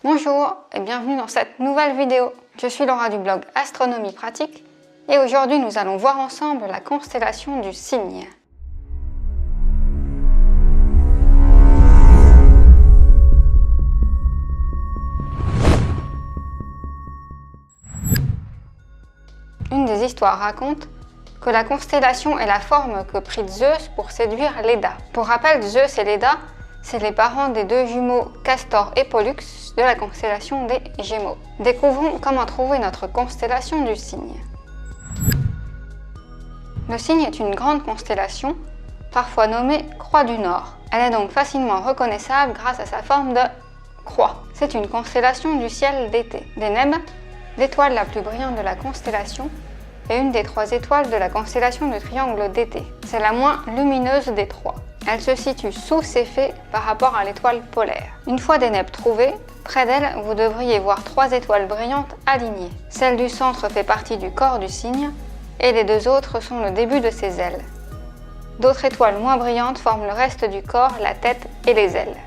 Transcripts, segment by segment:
Bonjour et bienvenue dans cette nouvelle vidéo. Je suis Laura du blog Astronomie Pratique et aujourd'hui nous allons voir ensemble la constellation du Cygne. Une des histoires raconte que la constellation est la forme que prit Zeus pour séduire Léda. Pour rappel, Zeus et Léda, c'est les parents des deux jumeaux Castor et Pollux de la constellation des Gémeaux. Découvrons comment trouver notre constellation du Cygne. Le Cygne est une grande constellation, parfois nommée Croix du Nord. Elle est donc facilement reconnaissable grâce à sa forme de croix. C'est une constellation du ciel d'été. Deneb, l'étoile la plus brillante de la constellation, est une des 3 étoiles de la constellation du triangle d'été. C'est la moins lumineuse des 3. Elle se situe sous Céphée par rapport à l'étoile polaire. Une fois Deneb trouvée, près d'elle, vous devriez voir 3 étoiles brillantes alignées. Celle du centre fait partie du corps du Cygne et les 2 autres sont le début de ses ailes. D'autres étoiles moins brillantes forment le reste du corps, la tête et les ailes.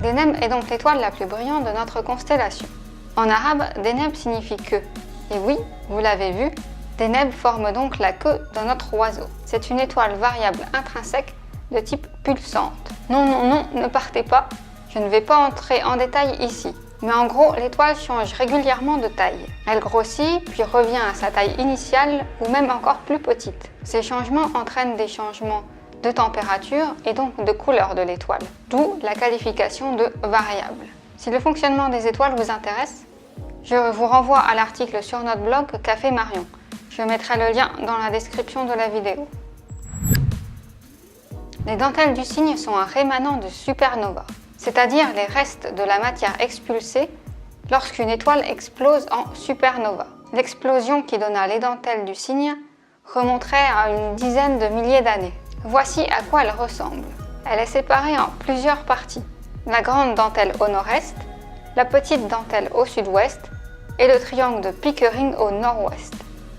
Deneb est donc l'étoile la plus brillante de notre constellation. En arabe, Deneb signifie queue. Et oui, vous l'avez vu, Deneb forme donc la queue de notre oiseau. C'est une étoile variable intrinsèque de type pulsante. Non, ne partez pas, je ne vais pas entrer en détail ici. Mais en gros, l'étoile change régulièrement de taille. Elle grossit, puis revient à sa taille initiale ou même encore plus petite. Ces changements entraînent des changements de température et donc de couleur de l'étoile, d'où la qualification de variable. Si le fonctionnement des étoiles vous intéresse, je vous renvoie à l'article sur notre blog qu'a fait Marion. Je mettrai le lien dans la description de la vidéo. Les dentelles du Cygne sont un rémanent de supernova, c'est-à-dire les restes de la matière expulsée lorsqu'une étoile explose en supernova. L'explosion qui donna les dentelles du Cygne remonterait à une dizaine de milliers d'années. Voici à quoi elle ressemble. Elle est séparée en plusieurs parties. La grande dentelle au nord-est, la petite dentelle au sud-ouest et le triangle de Pickering au nord-ouest.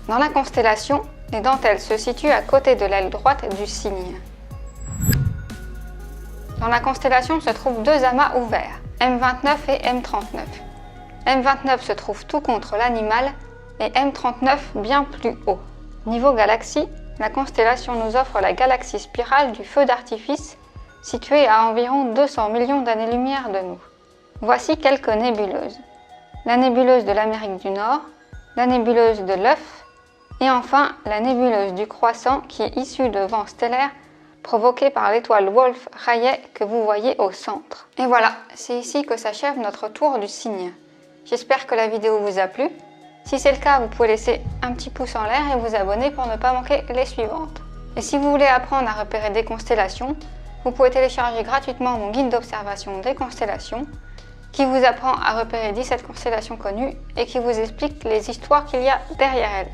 Dans la constellation, les dentelles se situent à côté de l'aile droite du Cygne. Dans la constellation se trouvent 2 amas ouverts, M29 et M39. M29 se trouve tout contre l'animal et M39 bien plus haut. Niveau galaxie, la constellation nous offre la galaxie spirale du feu d'artifice, située à environ 200 millions d'années-lumière de nous. Voici quelques nébuleuses. La nébuleuse de l'Amérique du Nord, la nébuleuse de l'œuf, et enfin la nébuleuse du croissant qui est issue de vents stellaires provoqués par l'étoile Wolf-Rayet que vous voyez au centre. Et voilà, c'est ici que s'achève notre tour du Cygne. J'espère que la vidéo vous a plu. Si c'est le cas, vous pouvez laisser un petit pouce en l'air et vous abonner pour ne pas manquer les suivantes. Et si vous voulez apprendre à repérer des constellations, vous pouvez télécharger gratuitement mon guide d'observation des constellations qui vous apprend à repérer 17 constellations connues et qui vous explique les histoires qu'il y a derrière elles.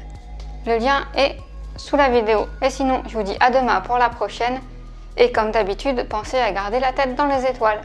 Le lien est sous la vidéo. Et sinon, je vous dis à demain pour la prochaine. Et comme d'habitude, pensez à garder la tête dans les étoiles.